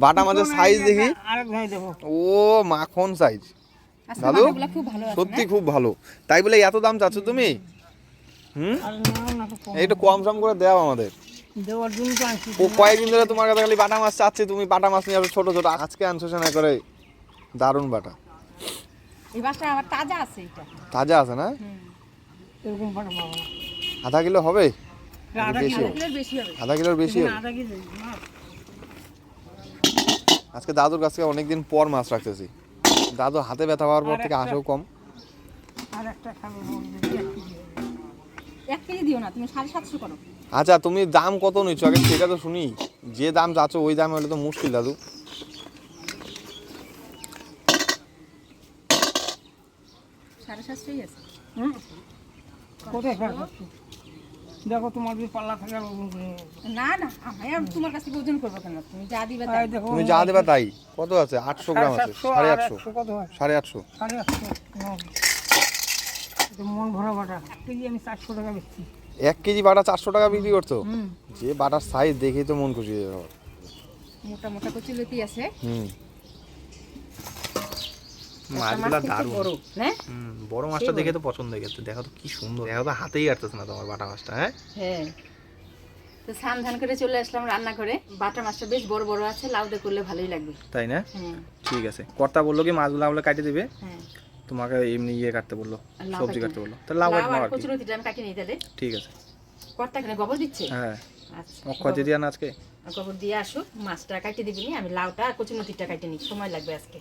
বাটা মাছের সাইজ দেখি। ও মাখন সাইজ দাদু, সত্যি খুব ভালো। তাই বলে এত দাম চাচ্ছ তুমি? একটু কম সম করে দেও আমাদের। কয়েকদিন ধরে তোমার কাছে খালি বাটা মাছ চাচ্ছি, তুমি বাটা মাছ নিয়ে ছোট ছোট আজকে আনছো না করে। দারুণ বাটা। এই মাছটা আবার তাজা আছে, এটা তাজা আছে না? এরকম বাটা পাবো না। আধা কিলো হবে? বেশি হবে। আধা কিলোর বেশি হবে। আজকে দাদুর কাছে অনেকদিন পর মাছ রাখতেছি। দাদু হাতে ব্যথা হওয়ার পর থেকে আসেও কম। এক কেজি দিও না, তুমি 750 করো। আচ্ছা তুমি দাম কত নিচ্ছ আগে সেটা তো শুনি। যে দাম চাচ্ছ ওই দামে হলে তো মুশকিল দাদু। 750 আছে। দেখো তোমার যদি পাল্লা থাকে না না, আমি তোমার কাছে ওজন করবো কেন? তুমি যা দিবে তাই। তুমি যা দেবা তাই। কত আছে? 800 গ্রাম আছে। 850। কত হয়? 850। 850 মন ভরা বাটা। 1 কেজি আমি 400 টাকা বেচছি। 1 কেজি বাটা 400 টাকা বিক্রি করছো? যে বাটার সাইজ দেখেই তো মন খুশি হয়ে যাবে। মোটা মোটা কচুলতি আছে। মাছগুলা দারুণ বড়, হ্যাঁ? বড় মাছটা দেখে তো পছন্দ হয়ে গেছে। দেখো তো কি সুন্দর। দেখো তো হাতেই আটতেছে না তোমার বাটা মাছটা। হ্যাঁ হ্যাঁ। তো স্নান ধান করে চলে আসলাম রান্না করে। বাটা মাছটা বেশ বড় বড় আছে, লাউডে করলে ভালোই লাগবে। তাই না? ঠিক আছে। কর্তা বললো কি মাছগুলো আমরা কেটে দিবে। হ্যাঁ। তোমাকে এমনি কাটতে বললো, সবজি কাটতে বললো। তাহলে লাউ কাটবো আর কি। কচুলতিটা আমি কাটি নিতে দে। ঠিক আছে। কর্তা কেন গোবর দিচ্ছে? হ্যাঁ। আচ্ছা। অক্ষয় দিদি না আজকে? গোবর দিয়ে আসো, মাছটা কাটি দিবি নি, আমি লাউটা আর কচুলতিটা কাটি নিই, সময় লাগবে আজকে।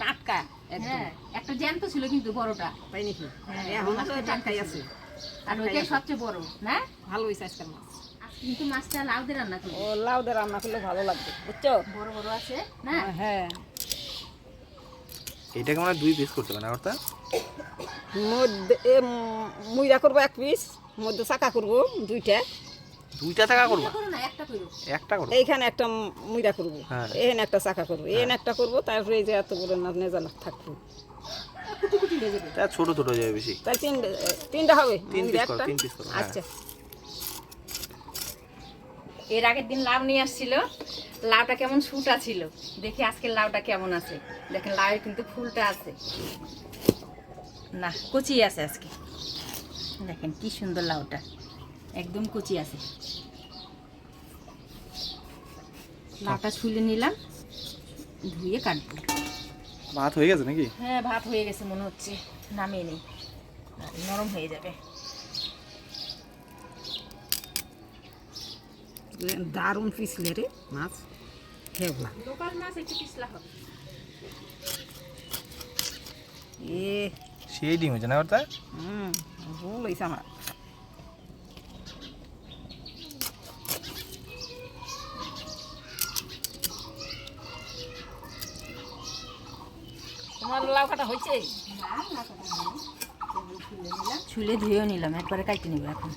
টাটকা একদম। একটা জ্যান্ত ছিল কিন্তু বড়টা, তাই নাকি? হ্যাঁ, এখন তো টাটকাই আছে। আর ওইটাই সবচেয়ে বড়, না? ভালো হইছে আজকের মাছ। কিন্তু মাছটা লাউ দিয়ে রান্না করব। ও লাউ দিয়ে রান্না করলে ভালো লাগবে, বুঝছো? বড় বড় আছে না? হ্যাঁ। এটাকে আমরা 2 পিস করতে পারি না অর্থাৎ? মধ্যে মুইরা করবো 1 পিস, মধ্যে চাকা করবো 2টা। 2টা টাকা করব? করো না, একটা করো। একটা করব। এইখানে একটা মুইরা করবো, এখানে একটা চাকা করবো, এখানে একটা করবো, তারপরে এই যে এত বড় না নেজালা থাকবো। কুটি কুটি হয়ে যাবে। তা ছোট ছোট হয়ে যাবে বেশি। তাহলে 3টা হবে। 3 পিস করো, 3 পিস করো। আচ্ছা। এর আগের দিন লাউ নিয়ে আসছিল, লাউটা কেমন শুটা ছিল, দেখি আজকে লাউটা কেমন আছে। দেখেন লাউয়ের কিন্তু ফুলটা আছে না, কচি আছে আজকে। দেখেন কি সুন্দর লাউটা, একদম কচি আছে। লাউটা ছুলে নিলাম, ধুয়ে কাটবো। ভাত হয়ে গেছে নাকি? হ্যাঁ ভাত হয়ে গেছে মনে হচ্ছে, নামিয়ে নেই, নরম হয়ে যাবে। দারুণ পিছলে রে মাছ, হেবলা লোকাল মাছ একটু পিছলা হবে। সেই ডিম হয়েছে না ওটা? ভুল হয়েছে আমার। তোমার লাউ কাটা হয়েছে? ছুলে ধুয়েও নিলাম, একবারে কাটে নিব এখন।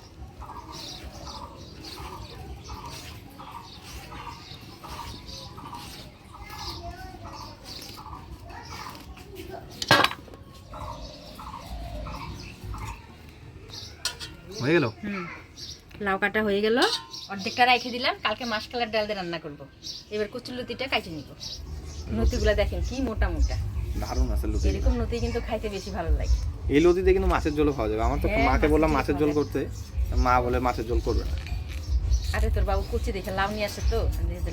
হয়ে গেল? লাউ কাটা হয়ে গেল, অর্ধেকটা রেখে দিলাম, কালকে মাসকালার ডাল দিয়ে রান্না করব। এবার কচুলতিটা কাটে নিব। নতিগুলা দেখেন কি মোটা মোটা, দারুণ আছে লতি। এরকম নতি কিন্তু খাইতে বেশি ভালো লাগে। এই লতিতে কিন্তু মাছের ঝোল খাওয়া যাবে। আমার তো মাকে বললাম মাছের ঝোল করতে, মা বলে মাছের ঝোল করবে না। আরে তোর বাবু কচি দেখে লাউ নিয়ে আসে, তো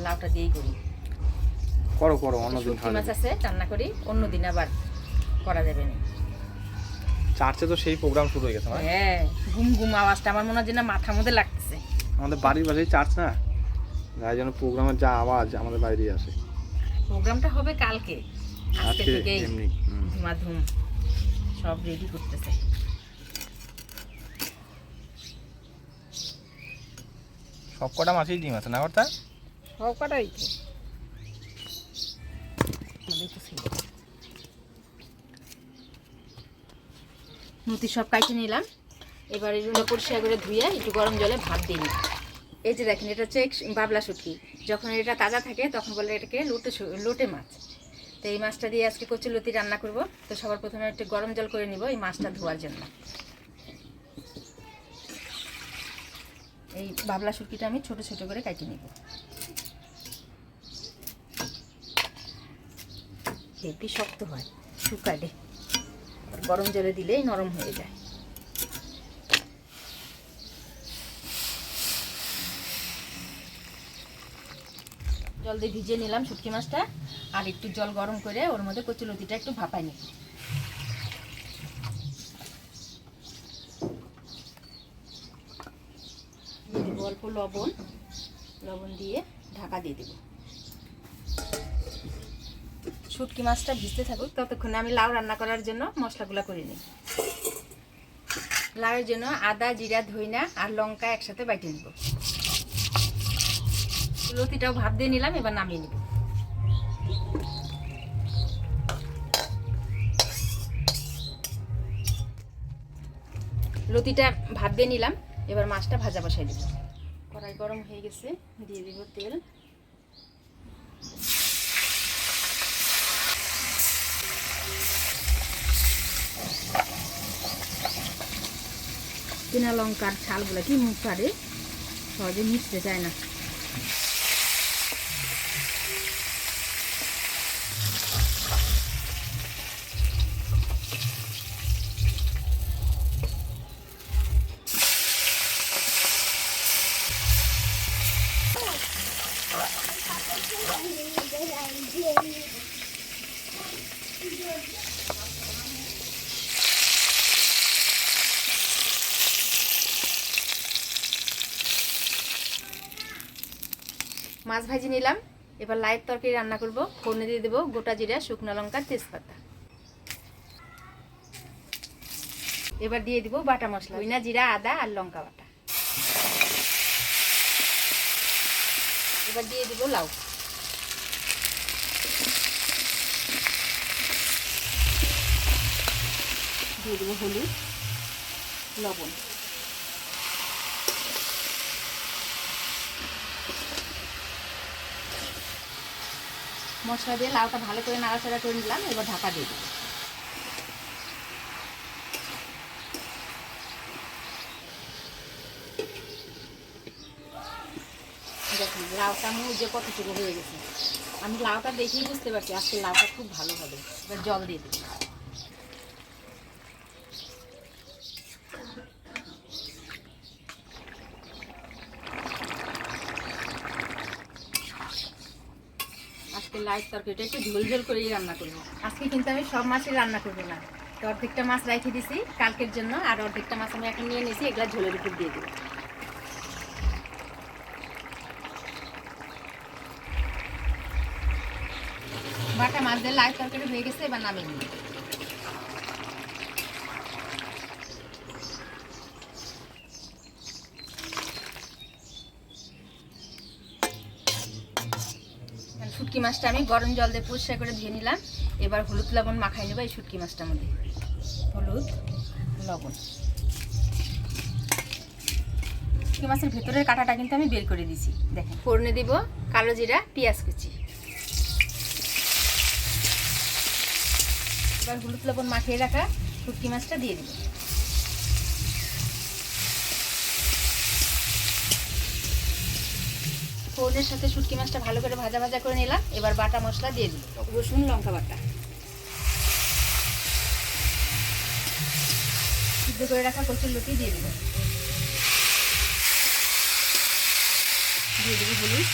লাউটা দিয়েই করি। করো করো, অন্যদিন শুটকি মাছ আছে রান্না করি, অন্যদিন আবার করা যাবে না। চার্চে তো সেই প্রোগ্রাম শুরু হয়ে গেছে। হ্যাঁ, ঘুম ঘুম আওয়াজটা আমার মনে হয় যে না মাথার মধ্যে লাগতেছে। আমাদের বাড়ির পাশেই চার্চ না, যাই জন্য প্রোগ্রামের যা আওয়াজ আমাদের বাইরেই আসে। প্রোগ্রামটা হবে কালকে, আজকে থেকেই এমনি ধুমাধুম সব রেডি করতেছে। সব কটা মাছেই ডিম আছে না অর্থা? সব কাটাই নতি সব কাটে নিলাম। এবার এগুলো পরিষ্কার করে ধুয়ে একটু গরম জলে ভাপ দিয়ে নিই। এই যে দেখেন, এটা হচ্ছে বাবলা শুটকি। যখন এটা তাজা থাকে তখন বলে এটাকে লোটে মাছ। তো এই মাছটা দিয়ে আজকে কচুলতি রান্না করব। তো সবার প্রথমে একটু গরম জল করে নিব এই মাছটা ধোয়ার জন্য। এই বাবলা শুটকিটা আমি ছোট ছোট করে কাটে নিব। হেভি শক্ত হয়, শুকালে গরম জলে দিলেই নরম হয়ে যায়। জল দিয়ে ভিজিয়ে নিলাম শুটকি মাছটা, আর একটু জল গরম করে ওর মধ্যে কচুলতিটা একটু ভাপাই নিব। অল্প লবণ দিয়ে ঢাকা দিয়ে দেব। শুটকি মাছটা ভিজতে থাকুক, ততক্ষণে আমি লাউ রান্না করার জন্য মশলাগুলো করে নিই। লাউয়ের জন্য আদা, জিরা, ধইনা আর লঙ্কা একসাথে বাইটে নেব। লতিটাও ভাপ দিয়ে নিলাম, এবার নামিয়ে নিব। লতিটা ভাপ দিয়ে নিলাম, এবার মাছটা ভাজা বসাই দেব। কড়াই গরম হয়ে গেছে, দিয়ে দিব তেল। কিনা লঙ্কার ছালগুলো কি মুখ কাটে, সহজে মিশতে চায় না। মাছ ভাজি নিলাম, এবার লাইট তরকারি রান্না করব। ফোড়নে দিয়ে দেবো গোটা জিরা, শুকনো লঙ্কা, তেজপাতা। এবার দিয়ে দিব বাটা মশলা, ধনিয়া, জিরা, আদা আর লঙ্কা বাটা। এবার দিয়ে দিব লাউ। দিয়ে দেবো হলুদ, লবণ। মশলা দিয়ে লাউটা ভালো করে নাড়াচাড়া করে নিলাম, এবার ঢাকা দিয়ে দেবো। দেখুন লাউটা মুজে কতটুকু হয়ে গেছে। আমি লাউটা দেখেই বুঝতে পারছি আজকে লাউটা খুব ভালো হবে। এবার জল দিয়ে দেবো। আজকে লাইট তরকারিটা একটু ঝোল ঝোল করেই রান্না করবো। আজকে কিন্তু আমি সব মাছই রান্না করবো না, তো অর্ধেকটা মাছ রেখে দিছি কালকের জন্য, আর অর্ধেকটা মাছ আমি এখন নিয়ে নিয়েছি, এগুলা ঝোলের উপর দিয়ে দেবো। বাটা মাছ দিয়ে লাইট তরকারি হয়ে গেছে, এবার নামিয়ে নিই। শুটকি মাছটা আমি গরম জল দিয়ে পরিষ্কার করে ধুয়ে নিলাম, এবার হলুদ লবণ মাখাই নেবো এই শুটকি মাছটার মধ্যে। হলুদ, লবণ। শুটকি মাছের ভেতরের কাঁটাটা কিন্তু আমি বের করে দিছি। দেখেন ফোড়নে দিব কালো জিরা, পেঁয়াজ কুচি। এবার হলুদ লবণ মাখিয়ে রাখা শুটকি মাছটা দিয়ে দিব। ফোড়নের সাথে শুটকি মাছটা ভালো করে ভাজা ভাজা করে নিলাম, এবার বাটা মশলা দিয়ে দিব। রসুন, লঙ্কা বাটা, সিদ্ধ করে রাখা কচুর লতি দিয়ে দিব। দিয়ে দেবো হলুদ,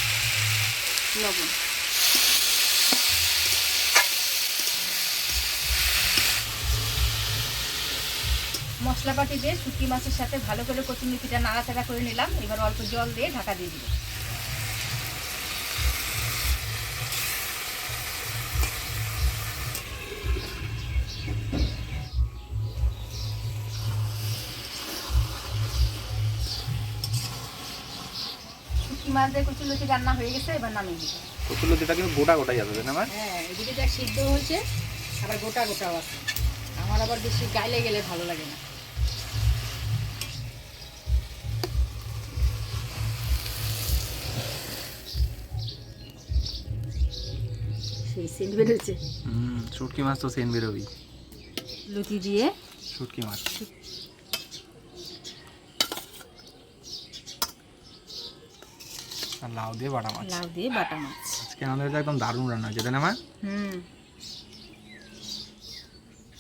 লবণ। মশলাপাতি দিয়ে শুটকি মাছের সাথে ভালো করে কচুর লতিটা নাড়াচাড়া করে নিলাম, এবার অল্প জল দিয়ে ঢাকা দিয়ে দিব। মাছ দিয়ে কচুলতি রান্না হয়ে গেছে, এবার নামিয়ে দিব। কচুলতিটা কিন্তু গোটা গোটাই আছে তাই না মা? হ্যাঁ, এদিকে যা সিদ্ধ হয়েছে আবার গোটা গোটাও আছে। আমার আবার বেশি গাইলে গেলে ভালো লাগে না। সেই সেন্ট বেরোচ্ছে। শুটকি মাছ তো সেন্ট বেরোবি। লতি দিয়ে শুটকি মাছ, আর লাউ দিয়ে বাটা মাছ। লাউ দিয়ে বাটা মাছ আজকে আমাদের একদম দারুণ রান্না হয়েছে তাই না মা?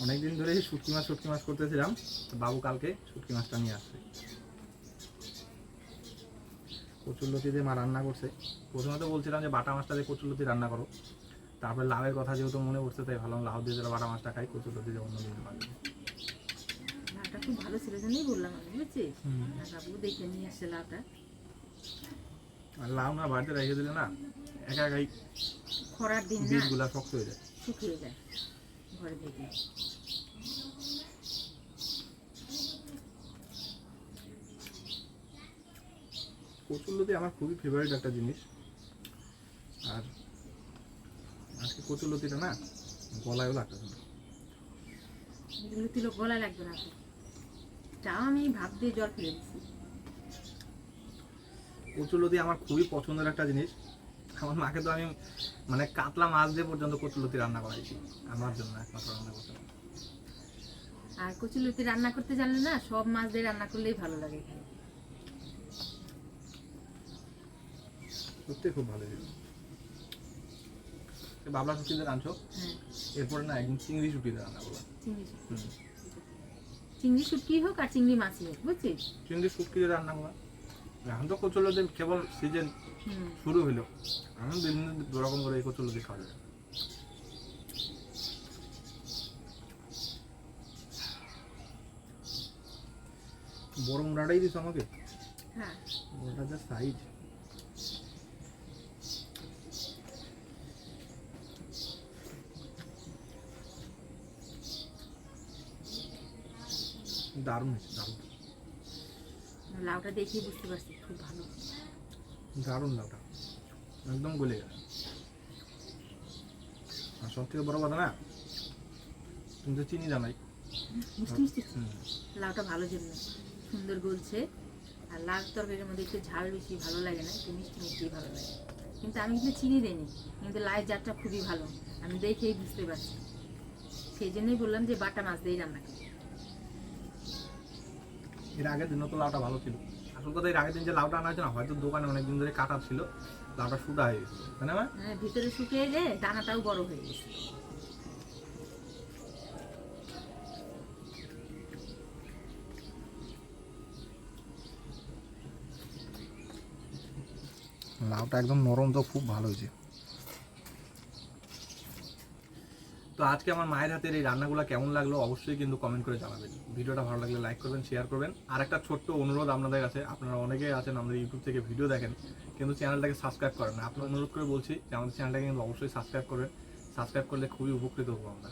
অনেকদিন ধরে শুটকি মাছ করতেছিলাম, তো বাবু কালকে শুটকি মাছটা নিয়ে আসছে। কচুরলতি দিয়ে মা রান্না করছে। প্রথমে তো বলছিলাম যে বাটা মাছটা দিয়ে কচুরলতি রান্না করো, তারপরে লাউয়ের কথা যেহেতু মনে পড়ছে তাই ভাবলাম লাউ দিয়ে বাটা মাছটা খাই, কচুরলতি দিয়ে অন্য দিন পারবে। লাউটা খুব ভালো ছিল জন্যই বললাম আমি, বুঝছিস? আর বাবু দেখে নিয়ে আসছে লাউটা। আর লাউ না বাড়িতে রেখে দিলে না একা একাই খরার দিন না, বীজগুলা শক্ত হয়ে যায়, শুকিয়ে যায় ঘরে থেকে। কচুরলতি আমার খুবই ফেভারিট একটা জিনিস। আর আজকে কচুরলতিটা না গলায়ও লাগতেছে না। লতি লোক গলায় লাগবে না, চাও আমি ভাত দিয়ে জল ফেলে দিচ্ছি। কচুরলতি আমার খুবই পছন্দের একটা জিনিস। আমার মাকে তো আমি মানে কাতলা মাছ দিয়ে পর্যন্ত কচুরলতি রান্না করাইছি, আমার জন্য একমাত্র রান্না করতে। আর কচুরলতি রান্না করতে জানলে না সব মাছ দিয়ে রান্না করলেই ভালো লাগে এখানে। সত্যি খুব ভালো ছিল। বাবলা শুটকি দিয়ে রাঁধছো, হ্যাঁ এরপরে না একদিন চিংড়ি শুটকি দিয়ে রান্না করলাম। চিংড়ি শুটকি হোক আর চিংড়ি মাছই হোক, বুঝছিস? চিংড়ি শুটকি দিয়ে রান্না করলাম। এখন তো কচুরলতি কেবল সিজন শুরু হইলো, এখন বিভিন্ন রকম করে এই কচুরলতি খাওয়া যায়। বড় মুড়াটাই দিস আমাকে, হ্যাঁ ওটা যা সাইজ। দারুণ হয়েছে, দারুণ লাউটা দেখেই বুঝতে পারছি খুব ভালো। দারুণ লাউটা একদম গলে গেছে। আর সব থেকে বড় কথা না, তুমি তো চিনি জানাই মিষ্টি মিষ্টি লাউটা ভালো জন্য সুন্দর গলছে। আর লাউ তরকারির মধ্যে একটু ঝাল বেশি ভালো লাগে না, একটু মিষ্টি মিষ্টি ভালো লাগে। কিন্তু আমি কিন্তু চিনি দিইনি, কিন্তু লাউয়ের জাতটা খুবই ভালো, আমি দেখেই বুঝতে পারছি। সেই জন্যই বললাম যে বাটা মাছ দিয়েই রান্না করি। এর আগের দিনও তো লাউটা ভালো ছিল। আসল কথা এর আগের দিন যে লাউটা আনা হয়েছে না, হয়তো দোকানে অনেকদিন ধরে কাটা ছিল, লাউটা শুটা হয়ে গেছিল, তাই না? হ্যাঁ ভিতরে শুকিয়ে গিয়ে দানাটাও বড় হয়ে গেছে। লাউটা একদম নরম, তো খুব ভালো হয়েছে। তো আজকে আমার মায়ের হাতের এই রান্নাগুলো কেমন লাগলো অবশ্যই কিন্তু কমেন্ট করে জানাবেন। ভিডিওটা ভালো লাগলে লাইক করবেন, শেয়ার করবেন। আর একটা ছোট্ট অনুরোধ আপনাদের কাছে, আপনারা অনেকেই আছেন আমাদের ইউটিউব থেকে ভিডিও দেখেন কিন্তু চ্যানেলটাকে সাবস্ক্রাইব করেন না। আপনার অনুরোধ করে বলছি যে আমাদের চ্যানেলটাকে কিন্তু অবশ্যই সাবস্ক্রাইব করবেন। সাবস্ক্রাইব করলে খুবই উপকৃত হবো আমরা।